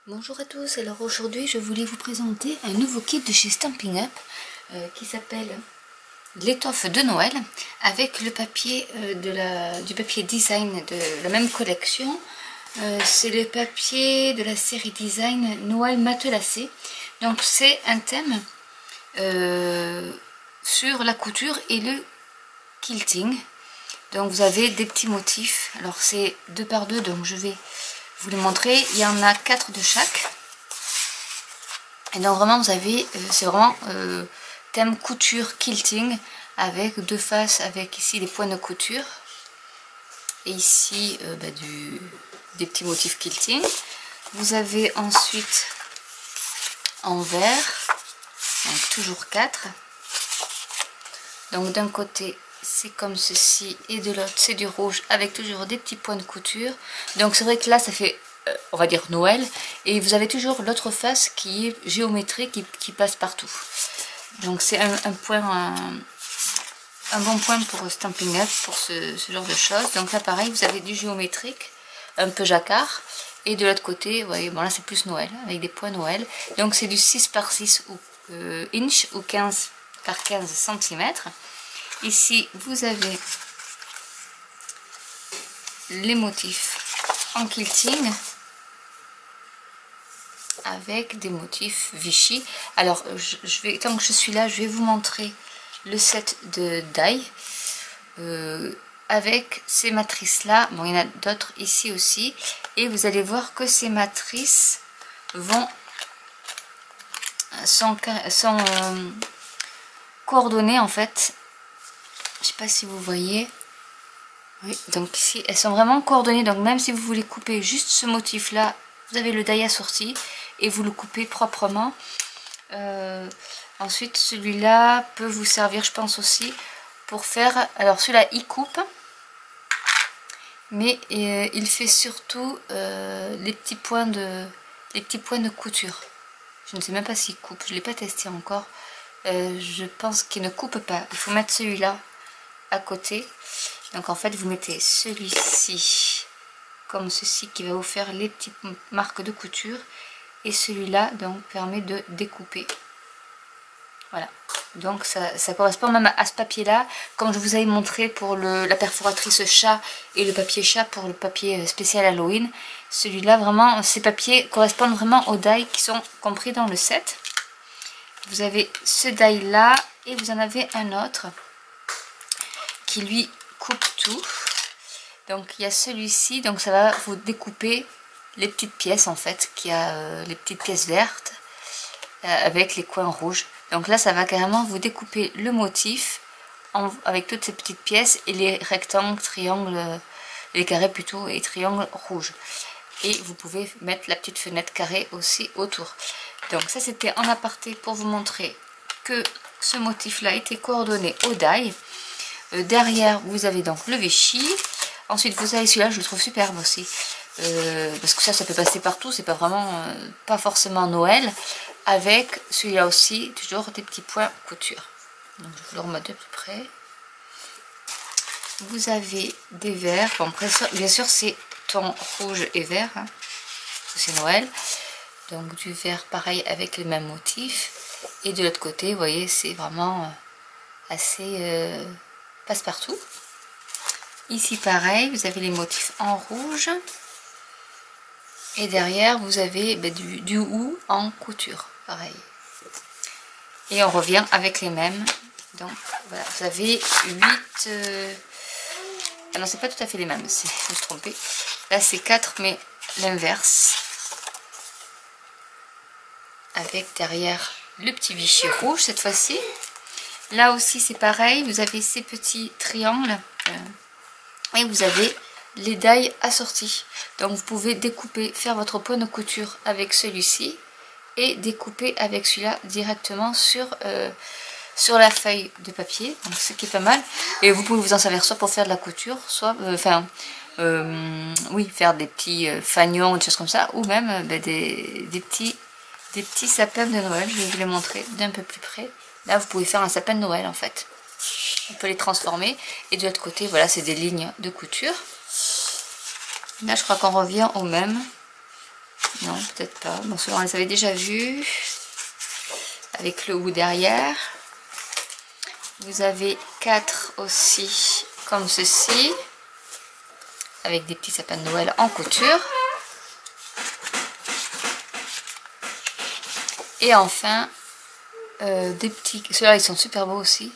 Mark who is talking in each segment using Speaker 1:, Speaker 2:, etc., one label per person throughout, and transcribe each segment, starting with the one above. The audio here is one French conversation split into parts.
Speaker 1: Bonjour à tous, alors aujourd'hui je voulais vous présenter un nouveau kit de chez Stampin' Up qui s'appelle l'étoffe de Noël avec le papier du papier design de la même collection. C'est le papier de la série design Noël matelassé. Donc c'est un thème sur la couture et le quilting. Donc vous avez des petits motifs, alors c'est 2 par 2, donc je vais vous les montrer. Il y en a 4 de chaque. Et donc vraiment vous avez, c'est vraiment thème couture quilting avec 2 faces, avec ici les points de couture. Et ici des petits motifs quilting. Vous avez ensuite en vert, donc toujours 4. Donc d'un côté c'est comme ceci et de l'autre c'est du rouge avec toujours des petits points de couture. Donc c'est vrai que là ça fait on va dire Noël, et vous avez toujours l'autre face qui est géométrique qui passe partout. Donc c'est un bon point pour Stampin' Up pour ce genre de choses. Donc là pareil vous avez du géométrique un peu jacquard, et de l'autre côté vous voyez, bon là c'est plus Noël avec des points Noël. Donc c'est du 6 par 6 inch ou 15 par 15 cm. Ici vous avez les motifs en quilting avec des motifs Vichy. Alors tant que je suis là, je vais vous montrer le set de die avec ces matrices là. Bon, il y en a d'autres ici aussi, et vous allez voir que ces matrices sont coordonnées en fait. Je sais pas si vous voyez. Oui, donc ici elles sont vraiment coordonnées, donc même si vous voulez couper juste ce motif là, vous avez le die assorti et vous le coupez proprement. Ensuite celui-là peut vous servir je pense aussi pour faire, alors celui-là il coupe, mais il fait surtout les petits points de couture. Je ne sais même pas s'il coupe, je ne l'ai pas testé encore. Je pense qu'il ne coupe pas. Il faut mettre celui-là à côté. Donc en fait vous mettez celui-ci comme ceci qui va vous faire les petites marques de couture, et celui-là donc permet de découper. Voilà, donc ça correspond même à ce papier là, comme je vous avais montré pour la perforatrice chat et le papier chat pour le papier spécial Halloween. Celui-là vraiment, ces papiers correspondent vraiment aux die qui sont compris dans le set. Vous avez ce die là, et vous en avez un autre qui lui coupe tout. Donc il y a celui-ci, donc ça va vous découper les petites pièces en fait, qui a les petites pièces vertes avec les coins rouges. Donc là ça va carrément vous découper le motif avec toutes ces petites pièces et les rectangles, triangles, les carrés plutôt et triangles rouges. Et vous pouvez mettre la petite fenêtre carrée aussi autour. Donc ça c'était en aparté pour vous montrer que ce motif là était coordonné au die. Derrière vous avez donc le Vichy. Ensuite vous avez celui-là, je le trouve superbe aussi, parce que ça peut passer partout, c'est pas vraiment, pas forcément Noël, avec celui-là aussi, toujours des petits points couture. Donc je vous le remets de plus près. Vous avez des verts, bon, bien sûr c'est ton rouge et vert, hein, c'est Noël, donc du vert pareil avec le même motif, et de l'autre côté, vous voyez, c'est vraiment assez passe-partout. Ici pareil, vous avez les motifs en rouge, et derrière vous avez du hou en couture, pareil. Et on revient avec les mêmes. Donc voilà, vous avez 8... Ah non, c'est pas tout à fait les mêmes, je me suis trompée. Là c'est 4, mais l'inverse. Avec derrière le petit Vichy rouge cette fois-ci. Là aussi c'est pareil, vous avez ces petits triangles. Et vous avez les die assortis. Donc vous pouvez découper, faire votre point de couture avec celui-ci et découper avec celui-là directement sur la feuille de papier. Donc ce qui est pas mal. Et vous pouvez vous en servir soit pour faire de la couture, soit oui, faire des petits fanions, des choses comme ça, ou même des petits sapins de Noël. Je vais vous les montrer d'un peu plus près. Là vous pouvez faire un sapin de Noël en fait. On peut les transformer, et de l'autre côté voilà, c'est des lignes de couture. Là je crois qu'on revient au même. Non, peut-être pas. Bon, ceux-là, on les avait déjà vus. Avec le ou derrière. Vous avez 4 aussi, comme ceci. Avec des petits sapins de Noël en couture. Et enfin, des petits... Ceux-là, ils sont super beaux aussi.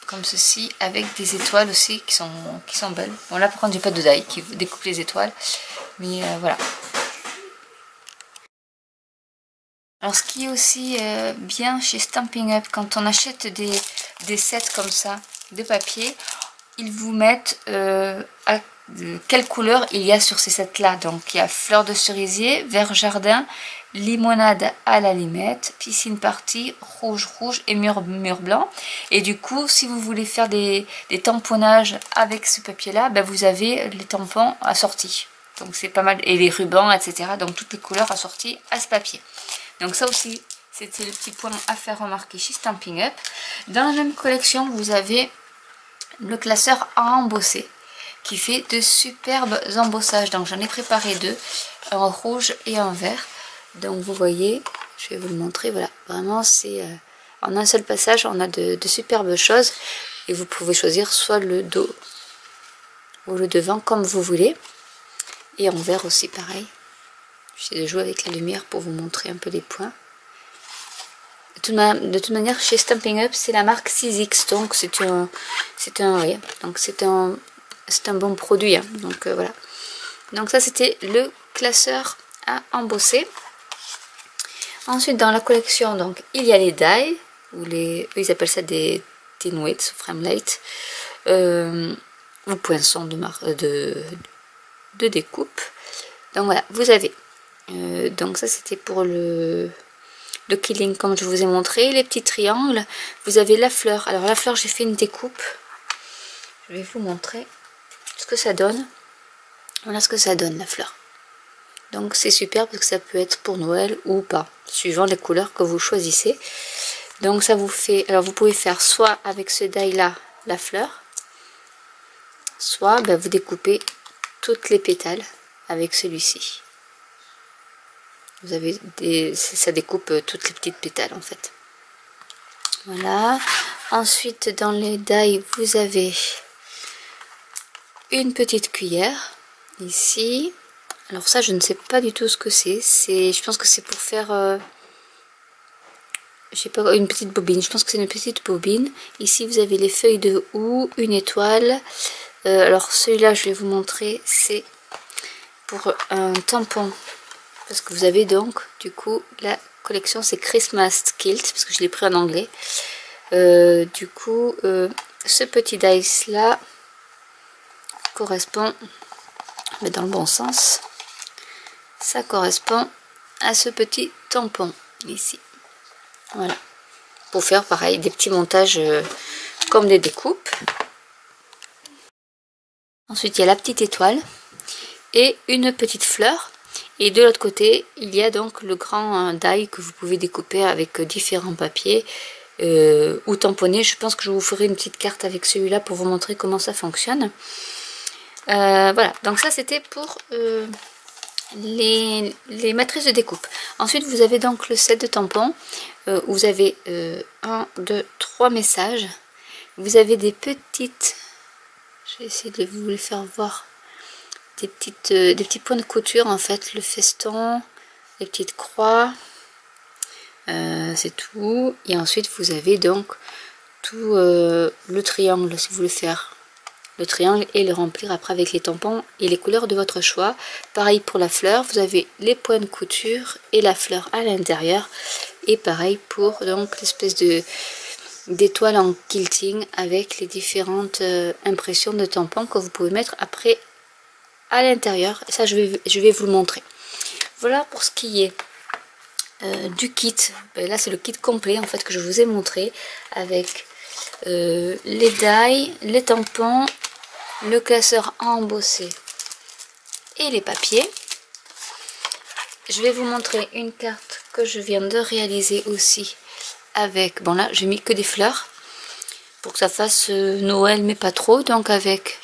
Speaker 1: Comme ceci, avec des étoiles aussi qui sont belles. Bon, là, par contre, j'ai pas de die qui découpe les étoiles. Mais voilà. Alors, ce qui est aussi bien chez Stampin' Up, quand on achète des sets comme ça, de papier, ils vous mettent quelle couleur il y a sur ces sets là. Donc il y a fleur de cerisier, vert jardin, limonade à la limette, piscine party, rouge et mur blanc. Et du coup, si vous voulez faire des tamponnages avec ce papier là, ben vous avez les tampons assortis. Donc c'est pas mal, et les rubans, etc. Donc toutes les couleurs assorties à ce papier. Donc ça aussi, c'était le petit point à faire remarquer chez Stampin' Up. Dans la même collection, vous avez le classeur à embosser qui fait de superbes embossages. Donc j'en ai préparé 2, un rouge et un vert. Donc vous voyez, je vais vous le montrer, voilà, vraiment c'est en un seul passage, on a de superbes choses et vous pouvez choisir soit le dos ou le devant comme vous voulez. Et en vert aussi pareil. J'essaie de jouer avec la lumière pour vous montrer un peu les points. De toute manière, chez Stampin' Up, c'est la marque 6X, donc c'est un bon produit. Hein. Donc voilà. Donc ça, c'était le classeur à embosser. Ensuite, dans la collection, donc il y a les die, ou eux, ils appellent ça des tinwits, framelate, ou poinçons de découpe. Donc voilà, vous avez. Donc ça, c'était pour le killing comme je vous ai montré, les petits triangles, vous avez la fleur. Alors la fleur, j'ai fait une découpe, je vais vous montrer ce que ça donne. Voilà ce que ça donne la fleur. Donc c'est super parce que ça peut être pour Noël ou pas, suivant les couleurs que vous choisissez. Donc ça vous fait, alors vous pouvez faire soit avec ce die là la fleur, soit ben, vous découpez toutes les pétales avec celui-ci. Vous avez ça découpe toutes les petites pétales en fait. Voilà. Ensuite dans les die vous avez une petite cuillère ici. Alors ça je ne sais pas du tout ce que c'est. Je pense que c'est pour faire je sais pas, une petite bobine. Je pense que c'est une petite bobine. Ici vous avez les feuilles de houx, une étoile. Alors celui-là je vais vous montrer, c'est pour un tampon. Parce que vous avez donc, du coup, la collection c'est Christmas Kilt, parce que je l'ai pris en anglais. Du coup, ce petit dice là correspond, mais dans le bon sens, ça correspond à ce petit tampon ici. Voilà. Pour faire pareil, des petits montages comme des découpes. Ensuite, il y a la petite étoile et une petite fleur. Et de l'autre côté, il y a donc le grand die que vous pouvez découper avec différents papiers ou tamponner. Je pense que je vous ferai une petite carte avec celui-là pour vous montrer comment ça fonctionne. Voilà, donc ça c'était pour les matrices de découpe. Ensuite, vous avez donc le set de tampons où vous avez 1, 2, 3 messages. Vous avez des petites... Je vais essayer de vous les faire voir. Des petits points de couture en fait, le feston, les petites croix, c'est tout. Et ensuite vous avez donc tout le triangle si vous voulez faire le triangle et le remplir après avec les tampons et les couleurs de votre choix. Pareil pour la fleur, vous avez les points de couture et la fleur à l'intérieur. Et pareil pour donc l'espèce d'étoile en quilting avec les différentes impressions de tampons que vous pouvez mettre après à l'intérieur. Ça je vais vous le montrer. Voilà pour ce qui est du kit. Là c'est le kit complet en fait que je vous ai montré avec les die, les tampons, le classeur à embosser et les papiers. Je vais vous montrer une carte que je viens de réaliser aussi avec, bon là j'ai mis que des fleurs pour que ça fasse Noël mais pas trop, donc avec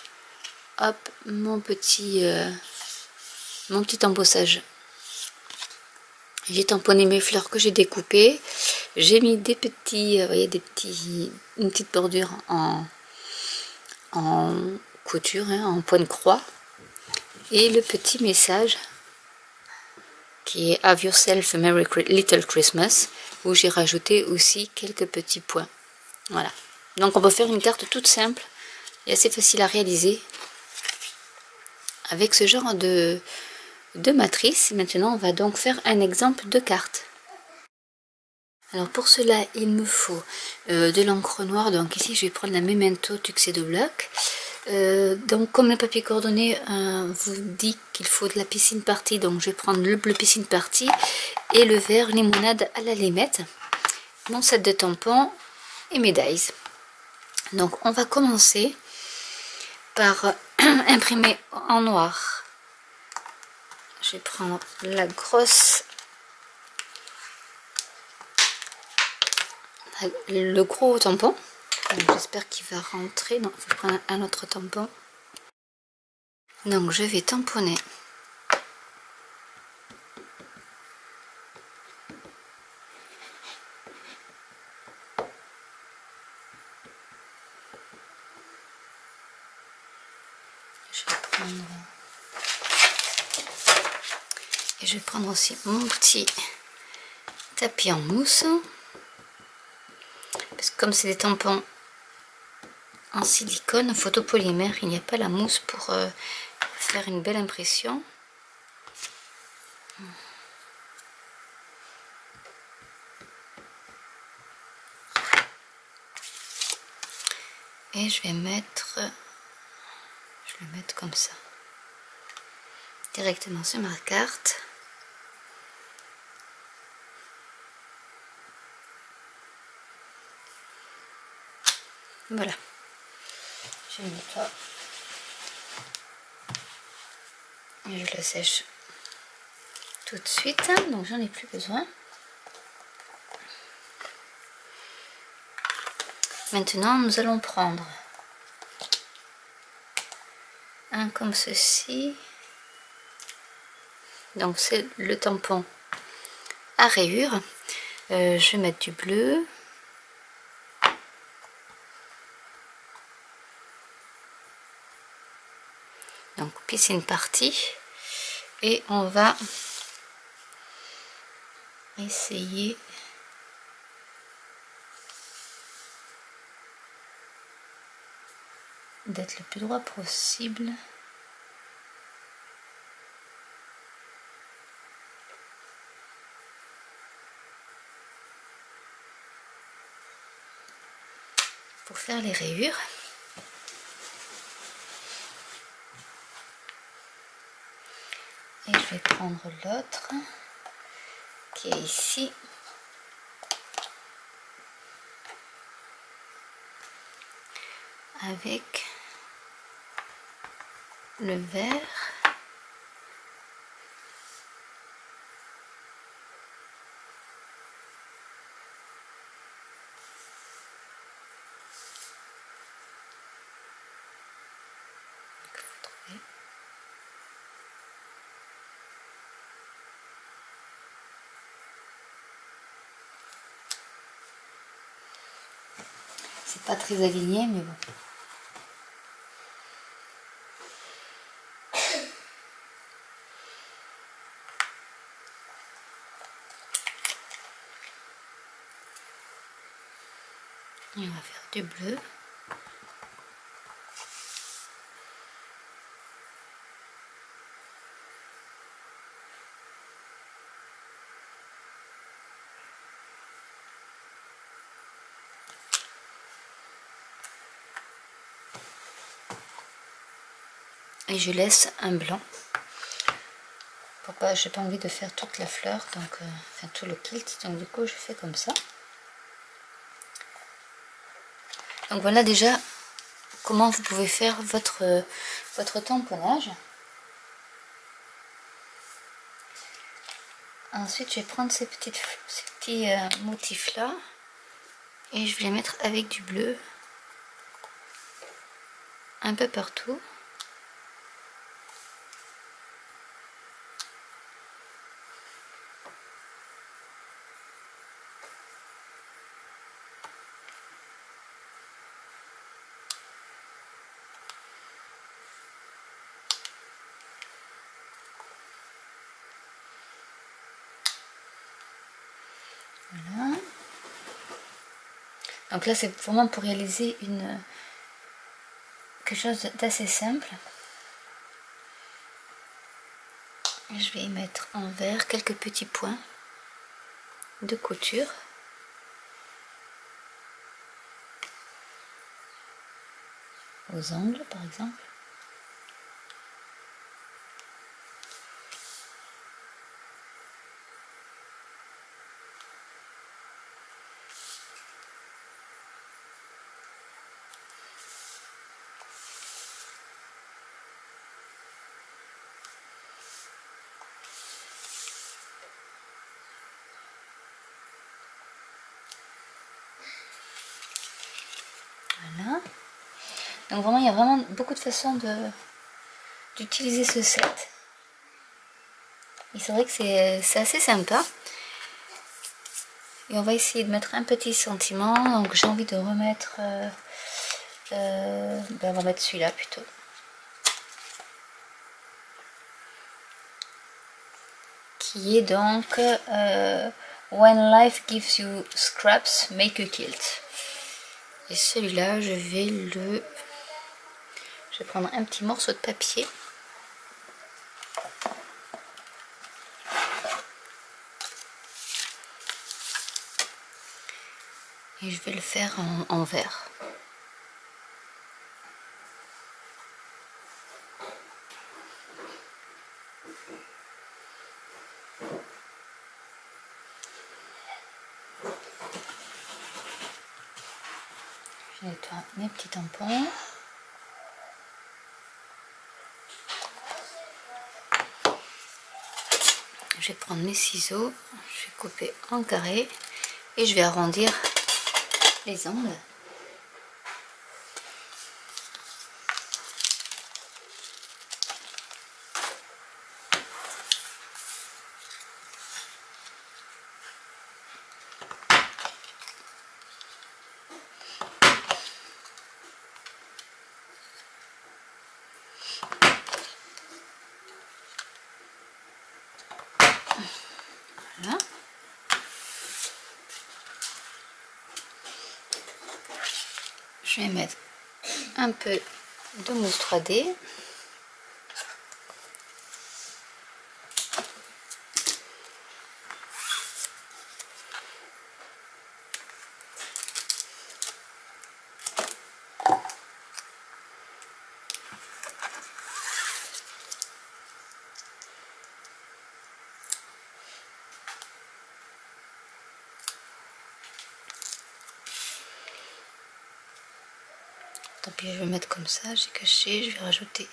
Speaker 1: hop mon petit embossage J'ai tamponné mes fleurs que j'ai découpées. J'ai mis des petits, vous voyez, une petite bordure en couture, hein, en point de croix. Et le petit message qui est Have yourself a Merry Little Christmas, où j'ai rajouté aussi quelques petits points. Voilà. Donc on peut faire une carte toute simple et assez facile à réaliser avec ce genre de matrice. Maintenant on va donc faire un exemple de carte. Alors pour cela il me faut de l'encre noire. Donc ici je vais prendre la Memento Tuxedo Black. Donc comme le papier coordonné vous dit qu'il faut de la piscine party, donc je vais prendre le bleu piscine party et le vert limonade à la limette, mon set de tampons et mes dies. Donc on va commencer par imprimer en noir. Je vais prendre la grosse, le gros tampon. J'espère qu'il va rentrer. Non, il faut que je prenne un autre tampon. Donc je vais tamponner. Et je vais prendre aussi mon petit tapis en mousse. Parce que comme c'est des tampons en silicone photopolymère, il n'y a pas la mousse pour faire une belle impression. Et je vais mettre, comme ça, directement sur ma carte. Voilà. Je nettoie. Et je le sèche tout de suite, donc j'en ai plus besoin. Maintenant, nous allons prendre un comme ceci. Donc c'est le tampon à rayures. Je vais mettre du bleu. Donc piscine party. Et on va essayer d'être le plus droit possible. Pour faire les rayures. Et je vais prendre l'autre qui est ici. Avec le vert. C'est pas très aligné, mais bon. Et on va faire du bleu. Et je laisse un blanc. Pourquoi j'ai pas envie de faire toute la fleur, donc enfin tout le kilt, donc du coup je fais comme ça. Donc voilà déjà comment vous pouvez faire votre tamponnage. Ensuite je vais prendre ces petits motifs là et je vais les mettre avec du bleu un peu partout. Voilà. Donc là c'est vraiment pour réaliser quelque chose d'assez simple. Je vais y mettre en vert quelques petits points de couture. Aux angles par exemple. Voilà. Donc vraiment, il y a vraiment beaucoup de façons d'utiliser ce set. Et c'est vrai que c'est assez sympa. Et on va essayer de mettre un petit sentiment. Donc j'ai envie de remettre... on va mettre celui-là plutôt. Qui est donc When life gives you scraps, make a quilt. Et celui-là, je vais prendre un petit morceau de papier. Et je vais le faire en vert. Je nettoie mes petits tampons. Je vais prendre mes ciseaux, je vais couper en carré et je vais arrondir les angles. Voilà. Je vais mettre un peu de mousse 3D. Tant pis, je vais mettre comme ça, j'ai caché, je vais rajouter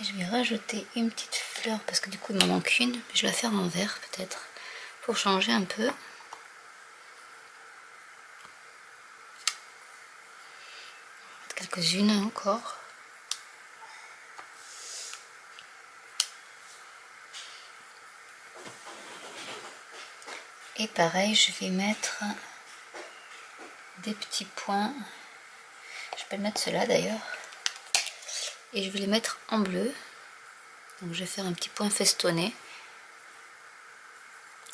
Speaker 1: et je vais rajouter une petite fleur parce que du coup il m'en manque une, mais je vais la faire en vert peut-être pour changer un peu. Quelques-unes encore. Et pareil, je vais mettre des petits points. Je peux mettre ceux-là d'ailleurs. Et je vais les mettre en bleu. Donc je vais faire un petit point festonné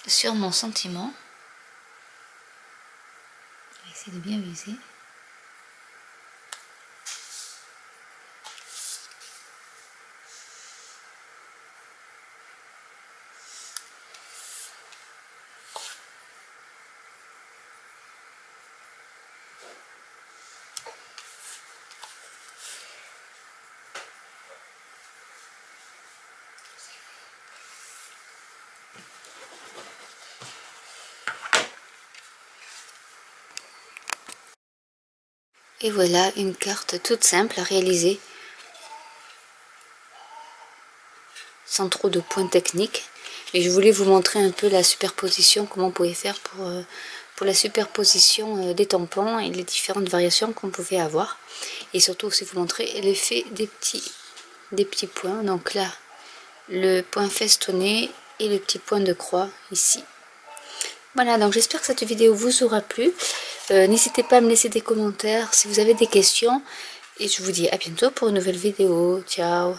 Speaker 1: sur mon sentiment. Je vais essayer de bien viser. Et voilà une carte toute simple à réaliser, sans trop de points techniques. Et je voulais vous montrer un peu la superposition, comment on pouvait faire pour la superposition des tampons et les différentes variations qu'on pouvait avoir. Et surtout aussi vous montrer l'effet des petits points. Donc là, le point festonné et le petit point de croix ici. Voilà, donc j'espère que cette vidéo vous aura plu. N'hésitez pas à me laisser des commentaires si vous avez des questions. Et je vous dis à bientôt pour une nouvelle vidéo. Ciao!